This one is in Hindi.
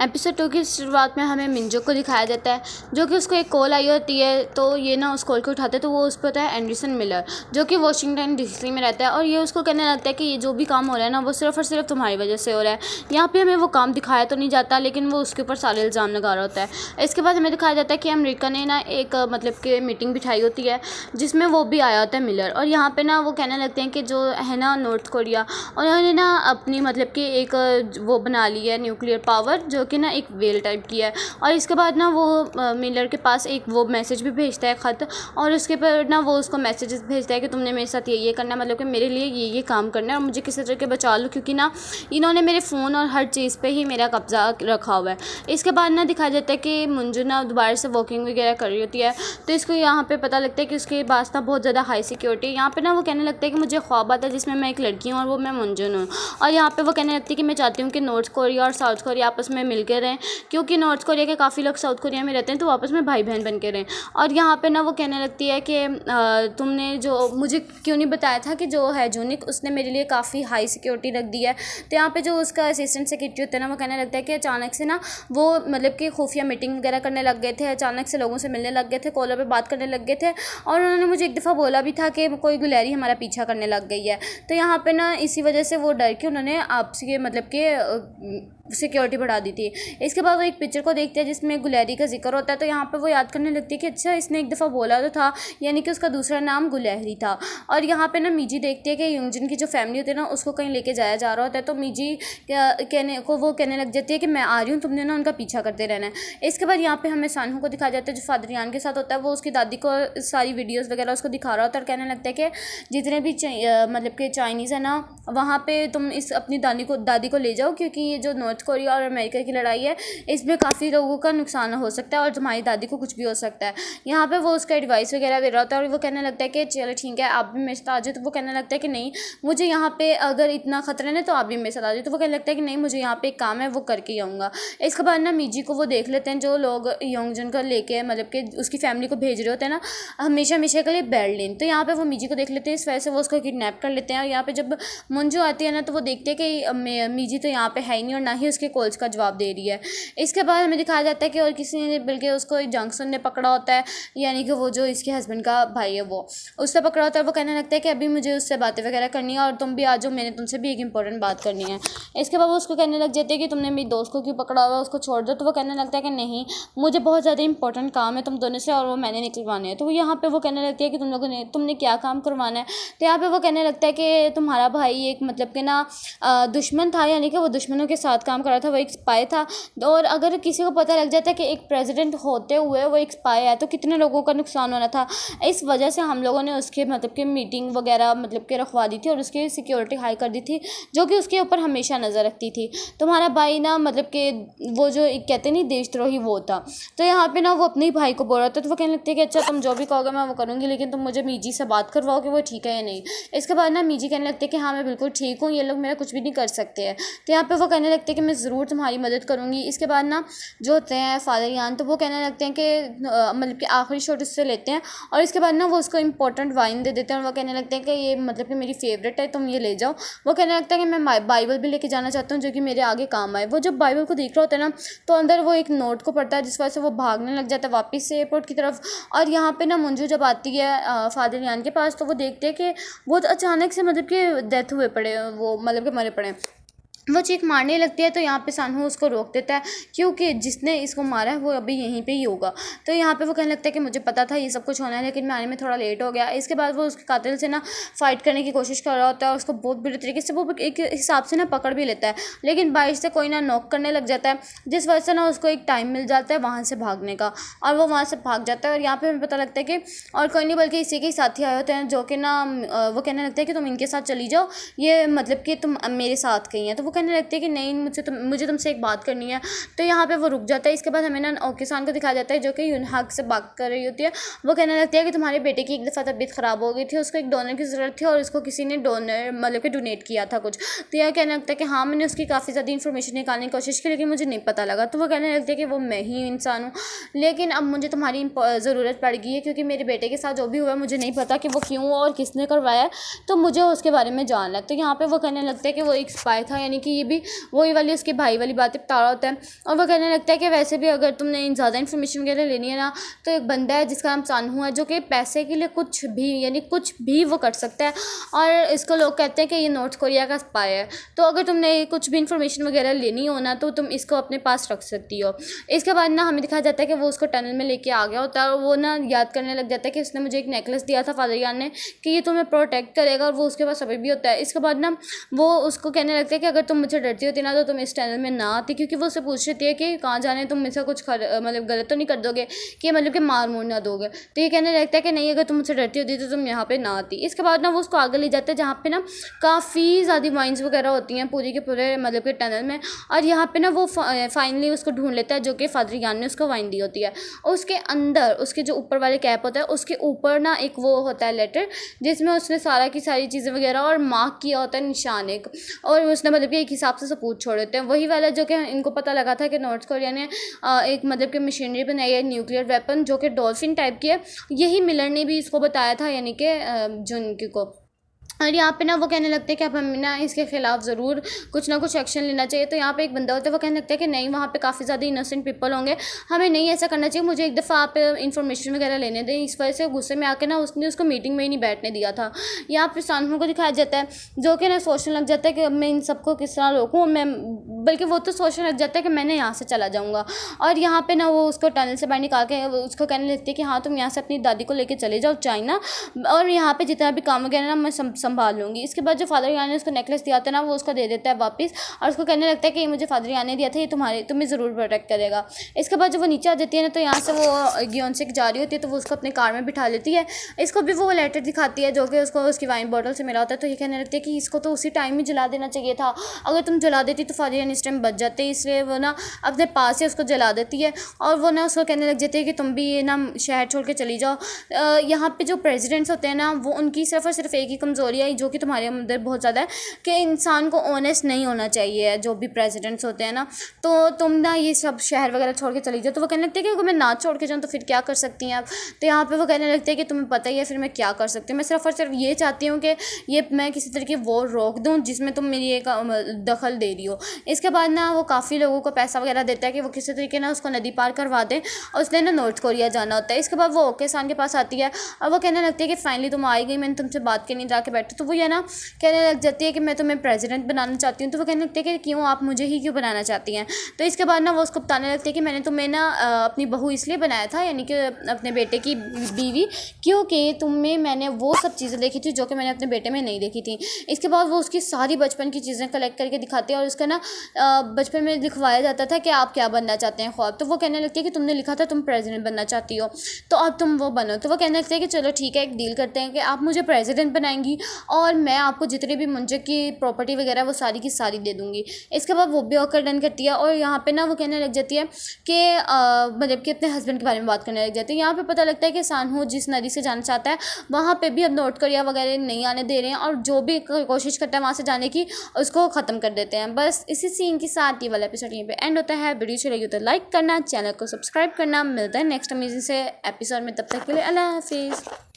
एपिसोड 2 की शुरुआत में हमें मिंजो को दिखाया जाता है, जो कि उसको एक कॉल आई होती है। तो ये ना उस कॉल को उठाते हैं तो वो उस पर होता है एंडरसन मिलर, जो कि वाशिंगटन डीसी में रहता है। और ये उसको कहने लगता है कि ये जो भी काम हो रहा है ना, वो सिर्फ और सिर्फ तुम्हारी वजह से हो रहा है। यहाँ पे हमें वो काम दिखाया तो नहीं जाता, लेकिन वो उसके ऊपर सारे इल्ज़ाम लगा रहा होता है। इसके बाद हमें दिखाया जाता है कि अमेरिका ने ना एक मतलब कि मीटिंग बिठाई होती है, जिसमें वो भी आया होता है मिलर। और यहाँ पे ना वो कहने लगते हैं कि जो है ना नॉर्थ कोरिया, उन्होंने ना अपनी मतलब कि एक वो बना ली है न्यूक्लियर पावर, जो कि ना एक वेल टाइप की है। और इसके बाद ना वो मिलर के पास एक वो मैसेज भी भेजता है, ख़त। और उसके पर ना वो उसको मैसेजेस भेजता है कि तुमने मेरे साथ ये करना है, मतलब कि मेरे लिए ये काम करना है, और मुझे किसी तरह के बचा लो, क्योंकि ना इन्होंने मेरे फ़ोन और हर चीज़ पे ही मेरा कब्जा रखा हुआ है। इसके बाद ना दिखाया जाता है कि मंजू ना दोबारा से वॉकिंग वगैरह कर रही होती है। तो इसको यहाँ पे पता लगता है कि उसके पास ना बहुत ज़्यादा हाई सिक्योरिटी है। यहाँ पे ना वो कहने लगता है कि मुझे ख्वाब आता है जिसमें मैं एक लड़की हूँ और वो मैं मंजू हूँ। और यहाँ पे वो कहने लगती है कि मैं चाहती हूँ कि नॉर्थ कोरिया और साउथ कोरिया आपस में मिल के रहें, क्योंकि नॉर्थ कोरिया के काफ़ी लोग साउथ कोरिया में रहते हैं, तो आपस में भाई बहन बन के रहें। और यहाँ पे ना वो कहने लगती है कि तुमने जो मुझे क्यों नहीं बताया था कि जो है जूनिक, उसने मेरे लिए काफ़ी हाई सिक्योरिटी रख दी है। तो यहाँ पे जो उसका असिस्टेंट सेक्रेटरी होता है ना, वो कहने लगता है कि अचानक से ना वो मतलब कि खुफिया मीटिंग वगैरह करने लग गए थे, अचानक से लोगों से मिलने लग गए थे, कॉलर पे बात करने लग गए थे। और उन्होंने मुझे एक दफ़ा बोला भी था कि कोई गुलैरी हमारा पीछा करने लग गई है। तो यहाँ पे ना इसी वजह से वो डर के उन्होंने आपसे मतलब कि सिक्योरिटी बढ़ा दी थी। इसके बाद वो एक पिक्चर को देखते हैं जिसमें गुलैरी का जिक्र होता है। तो यहाँ पे वो याद करने लगती है कि अच्छा इसने एक दफ़ा बोला तो था, यानी कि उसका दूसरा नाम गुलहरी था। और यहाँ पे ना मीजी देखती है कि यूंजन की जो फैमिली होती है ना, उसको कहीं लेके जाया जा रहा होता है। तो मीजी कहने लग जाती है कि मैं आ रही हूँ, तुमने ना उनका पीछा करते रहना है। इसके बाद यहाँ पे हमें सानहू को दिखाया जाता है जो फादर यान के साथ होता है। वो उसकी दादी को सारी वीडियोज़ वगैरह उसको दिखा रहा होता है और कहने लगता है कि जितने भी मतलब कि चाइनीज़ है ना, वहाँ पे तुम इस अपनी दादी को ले जाओ, क्योंकि ये जो नॉर्थ कोरिया और अमेरिका की लड़ाई है, इसमें काफ़ी लोगों का नुकसान हो सकता है और तुम्हारी दादी को कुछ भी हो सकता है। यहाँ पे वो उसका एडवाइस वगैरह दे रहा होता है और वो कहने लगता है कि चलो ठीक है आप भी मेरे साथ आ जाओ। तो वो कहने लगता है कि नहीं, मुझे यहाँ पे अगर इतना खतरा है तो आप भी मेरे साथ आ जाओ। तो वो कहने लगता है कि नहीं, मुझे यहाँ पे एक काम है, वो करके ही आऊँगा। इसके बाद ना मीजी को वो देख लेते हैं जो लोग योंगजन को लेके मतलब कि उसकी फैमिली को भेज रहे होते हैं ना हमेशा हमेशा के लिए बर्लिन। तो यहाँ पे वो मीजी को देख लेते हैं, इस वजह से वो उसको किडनैप कर लेते हैं। और यहाँ पे जब मंजू आती है ना, तो वो देखते हैं कि मीजी तो यहाँ पे है ही नहीं और ना ही उसके कॉल्स का जवाब दे रही है। इसके बाद हमें दिखाया जाता है कि और किसी ने बल्कि उसको जंक्शन ने पकड़ा होता है, यानी कि वो जो इसके हस्बैंड का भाई है वो उससे पकड़ा होता है। वो कहने लगता है कि अभी मुझे उससे बातें वगैरह करनी है और तुम भी आ जाओ, मैंने तुमसे भी एक इंपॉर्टेंट बात करनी है। इसके बाद वो उसको कहने लग जाते हैं कि तुमने मेरी दोस्त को क्यों पकड़ा हुआ है, उसको छोड़ दो। तो वो कहने लगता है कि नहीं, मुझे बहुत ज़्यादा इंपॉर्टेंट काम है तुम दोनों से और वो मैंने निकलवाने हैं। तो यहाँ पे वो कहने लगती है कि तुमने क्या काम करवाना है। तो यहाँ पे वो कहने लगता है कि तुम्हारा भाई एक मतलब कि ना दुश्मन था, यानी कि वो दुश्मनों के साथ काम कर रहा था, वो एक स्पाई था। और अगर किसी को पता लग जाता है कि एक प्रेसिडेंट होते हुए वो एक स्पाई है, तो कितने लोगों का नुकसान होना था। इस वजह से हम लोगों ने उसके मतलब कि मीटिंग वगैरह मतलब कि रखवा दी थी और उसकी सिक्योरिटी हाई कर दी थी, जो कि उसके ऊपर हमेशा नज़र रखती थी। तुम्हारा भाई ना मतलब कि वो जो कहते नहीं देशद्रोही, वो था। तो यहाँ पे ना वो अपने ही भाई को बोल रहा था। तो वो कहने लगती है कि अच्छा तुम जो भी कहोगे मैं वो करूँगी, लेकिन तुम मुझे मीजी से बात करवाओ कि वो ठीक है या नहीं। इसके बाद ना मीजी कहने लगती है कि हाँ मैं बिल्कुल ठीक हूँ, ये लोग मेरा कुछ भी नहीं कर सकते हैं। तो यहाँ पे वो कहने लगते हैं कि मैं ज़रूर तुम्हारी मदद करूँगी। इसके बाद ना जो होते हैं फादर यान, तो वो कहने लगते हैं कि मतलब कि आखिरी शॉट उससे लेते हैं और इसके बाद ना वो उसको इंपॉर्टेंट वाइन दे देते हैं और वो कहने लगते हैं कि ये मतलब कि मेरी फेवरेट है, तुम ये ले जाओ। वो कहने लगता है कि मैं बाइबल भी लेके जाना चाहता हूँ जो कि मेरे आगे काम आए। वो जब बाइबल को देख रहा होता है ना, तो अंदर वो एक नोट को पढ़ता है, जिस वजह से वो भागने लग जाता है वापस से एयरपोर्ट की तरफ। और यहाँ पे ना मंजू जब आती है फादर यान के पास, तो वो देखते हैं कि वो अचानक से मतलब कि डेथ हुए पड़े, वो मतलब कि मरे पड़े। वो चीख मारने लगती है। तो यहाँ पे सानहू उसको रोक देता है, क्योंकि जिसने इसको मारा है वो अभी यहीं पे ही होगा। तो यहाँ पे वो कहने लगता है कि मुझे पता था ये सब कुछ होना है, लेकिन मैं आने में थोड़ा लेट हो गया। इसके बाद वो उसके कातिल से ना फाइट करने की कोशिश कर रहा होता है और उसको बहुत बुरी तरीके से वो एक हिसाब से ना पकड़ भी लेता है, लेकिन बाइक से कोई ना नॉक करने लग जाता है, जिस वजह से ना उसको एक टाइम मिल जाता है वहाँ से भागने का और वो वहाँ से भाग जाता है। और यहाँ पर हमें पता लगता है कि और कोई नहीं बल्कि इसी के ही साथी आए होते हैं, जो कि ना वो कहने लगता है कि तुम इनके साथ चली जाओ, ये मतलब कि तुम मेरे साथ गई हैं। तो वो कहने लगती है कि नहीं, मुझे तुमसे एक बात करनी है। तो यहाँ पे वो रुक जाता है। इसके बाद हमें ना ओके-सान को दिखाया जाता है, जो कि यूनहाक से बात कर रही होती है। वो कहने लगती है कि तुम्हारे बेटे की एक दफ़ा तबीयत ख़राब हो गई थी, उसको एक डोनर की ज़रूरत थी और उसको किसी ने डोनर मतलब कि डोनेट किया था कुछ। तो यह कहने लगता है कि हाँ मैंने उसकी काफ़ी ज़्यादा इन्फॉर्मेशन निकालने की कोशिश की, लेकिन मुझे नहीं पता लगा। तो वो कहने लगती है कि वो मैं ही इंसान हूँ, लेकिन अब मुझे तुम्हारी ज़रूरत पड़ गई है, क्योंकि मेरे बेटे के साथ जो भी हुआ है मुझे नहीं पता कि वो क्यों और किसने करवाया है, तो मुझे उसके बारे में जानना है। तो यहाँ पर वो कहने लगता है कि वो एक स्पाई था, यानी कि ये भी वही वाली उसके भाई वाली बातें बता रहा होता है। और वो कहने लगता है कि वैसे भी अगर तुमने ज़्यादा इन्फॉर्मेशन वगैरह लेनी है ना, तो एक बंदा है जिसका नाम सानहू है, जो कि पैसे के लिए कुछ भी, यानी कुछ भी वो कर सकता है। और इसको लोग कहते हैं कि ये नॉर्थ कोरिया का स्पाई है। तो अगर तुमने कुछ भी इन्फॉर्मेशन वगैरह लेनी हो ना, तो तुम इसको अपने पास रख सकती हो। इसके बाद ना हमें दिखाया जाता है कि वो उसको टनल में लेके आ गया होता है, और वो ना याद करने लग जाता है कि उसने मुझे एक नेकलेस दिया था फादर यान ने, कि ये तुम्हें प्रोटेक्ट करेगा, और वो उसके पास अभी भी होता है। इसके बाद ना वो उसको कहने लगता है कि अगर तुम मुझे डरती होती ना, तो तुम इस टनल में ना आती, क्योंकि वो उससे पूछ रही थी कि कहाँ जाने, तुम मुझसे कुछ मतलब गलत तो नहीं कर दोगे, कि मतलब कि मार मूर ना दोगे। तो ये कहने लगता है कि नहीं, अगर तुम मुझसे डरती होती तो तुम यहाँ पे ना आती। इसके बाद ना वो उसको आगे ले जाते हैं, जहाँ पे ना काफ़ी ज़्यादा वाइन्स वगैरह होती हैं पूरी के पूरे मतलब के टनल में। और यहाँ पे ना वो फाइनली उसको ढूंढ लेता है, जो कि फादर यान ने उसको वाइन दी होती है। उसके अंदर उसके जो ऊपर वाले कैप होता है, उसके ऊपर ना एक वो होता है लेटर, जिसमें उसने सारा की सारी चीज़ें वगैरह और मार्क किया होता है निशान एक, और उसने मतलब कि एक हिसाब से सबूत छोड़ देते हैं। वही वाला जो कि इनको पता लगा था कि नॉर्थ कोरिया ने एक मतलब कि मशीनरी बनाई है, न्यूक्लियर वेपन, जो कि डॉल्फिन टाइप की है। यही मिलर ने भी इसको बताया था, यानी कि जुनकी को। और यहाँ पे ना वो कहने लगते हैं कि अब हमें ना इसके खिलाफ ज़रूर कुछ ना कुछ एक्शन लेना चाहिए। तो यहाँ पे एक बंदा होता है, वो कहने लगता है कि नहीं, वहाँ पे काफ़ी ज़्यादा इनोसेंट पीपल होंगे, हमें नहीं ऐसा करना चाहिए, मुझे एक दफ़ा आप इन्फॉर्मेशन वगैरह लेने दें। इस वजह से गुस्से में आके ना उसने उसको मीटिंग में ही नहीं बैठने दिया था। यहाँ पे सानहू को दिखाया जाता है, जो कि ना सोचने लग जाता है कि अब मैं इन सबको किस तरह रोकूँ, मैं बल्कि वो तो सोचने लग जाता है कि मैंने यहाँ से चला जाऊँगा। और यहाँ पे ना वो उसको टनल से बाहर निकाल के उसको कहने लगती है कि हाँ, तुम यहाँ से अपनी दादी को लेके चले जाओ चाइना, और यहाँ पे जितना भी काम वगैरह ना मैं संभाल लूँगी। इसके बाद जो फादर यान ने उसको नेकलेस दिया था ना, वो उसको दे देता है वापस, और उसको कहने लगता है कि ये मुझे फादर यान ने दिया था, ये तुम्हें ज़रूर प्रोटेक्ट करेगा। इसके बाद जब वो नीचे आ जाती है ना, तो यहाँ से वो ग्योनसे जा रही होती है, तो वो उसको अपने कार में बिठा लेती है। इसको भी वो लेटर दिखाती है, जो कि उसको उसकी वाइन बॉटल से मिला होता है। तो ये कहने लगती है कि इसको तो उसी टाइम ही जला देना चाहिए था, अगर तुम जला देती तो फादर यान इस टाइम बच जाते। इसलिए वो ना अपने पास से उसको जला देती है, और वो ना उसको कहने लग जाती है कि तुम भी ये ना शहर छोड़ के चली जाओ। यहाँ पे जो प्रेसिडेंट्स होते हैं ना, वो उनकी सिर्फ और सिर्फ एक ही कमज़ोरी है, जो कि तुम्हारे अंदर बहुत ज़्यादा है, कि इंसान को ऑनेस्ट नहीं होना चाहिए। जो भी प्रेसिडेंट्स होते हैं ना, तो तुम ना ये सब शहर वगैरह छोड़ के चली जाओ। तो वो कहने लगते हैं कि अगर मैं ना छोड़ के जाऊँ तो फिर क्या कर सकती हैं आप। तो यहाँ पे वो कहने लगते हैं कि तुम्हें पता ही है फिर मैं क्या कर सकती हूँ, मैं सिर्फ और सिर्फ ये चाहती हूँ कि ये मैं किसी तरह की वॉर रोक दूँ जिसमें तुम मेरी एक दखल दे रही हो। इसके बाद ना वो काफ़ी लोगों को पैसा वगैरह देता है कि वो किसी तरीके ना उसको नदी पार करवा दें, और उसने ना नॉर्थ कोरिया जाना होता है। इसके बाद वो ओके सान के पास आती है, और वो कहने लगती है कि फाइनली तुम आई गई, मैंने तुमसे बात करनी जाके बैठे। तो वो ये ना कहने लग जाती है कि मैं तुम्हें प्रेसिडेंट बनाना चाहती हूँ। तो वो कहने लगती है कि क्यों, आप मुझे ही क्यों बनाना चाहती हैं। तो इसके बाद ना वो उसको बताने लगती है कि मैंने तुम्हें ना अपनी बहू इसलिए बनाया था, यानी कि अपने बेटे की बीवी, क्योंकि तुम्हें मैंने वो सब चीज़ें देखी थी जो कि मैंने अपने बेटे में नहीं देखी थी। इसके बाद वो उसकी सारी बचपन की चीज़ें कलेक्ट करके दिखाती है, और उसका ना बचपन में लिखवाया जाता था कि आप क्या बनना चाहते हैं ख्वाब। तो वो कहने लगती है कि तुमने लिखा था तुम प्रेसिडेंट बनना चाहती हो, तो अब तुम वो बनो। तो वो कहने लगते हैं कि चलो ठीक है, एक डील करते हैं कि आप मुझे प्रेसिडेंट बनाएंगी, और मैं आपको जितने भी मुंजे की प्रॉपर्टी वगैरह वो सारी की सारी दे दूँगी। इसके बाद वो भी ऑकर डन करती है, और यहाँ पे ना वो कहने लग जाती है कि मतलब कि अपने हस्बैंड के बारे में बात करने लग जाती है। यहाँ पे पता लगता है कि सानहू जिस नदी से जाना चाहता है, वहाँ पे भी अब नॉर्थ कोरिया वगैरह नहीं आने दे रहे हैं, और जो भी कोशिश करता है वहाँ से जाने की, उसको ख़त्म कर देते हैं। बस इसी सीन के साथ ये वाला एपिसोड यहीं पे एंड होता है। वीडियो अच्छी लगी तो लाइक करना, चैनल को सब्सक्राइब करना। मिलता है नेक्स्ट अमेजिंग से एपिसोड में, तब तक के लिए अल्लाह हाफिज़।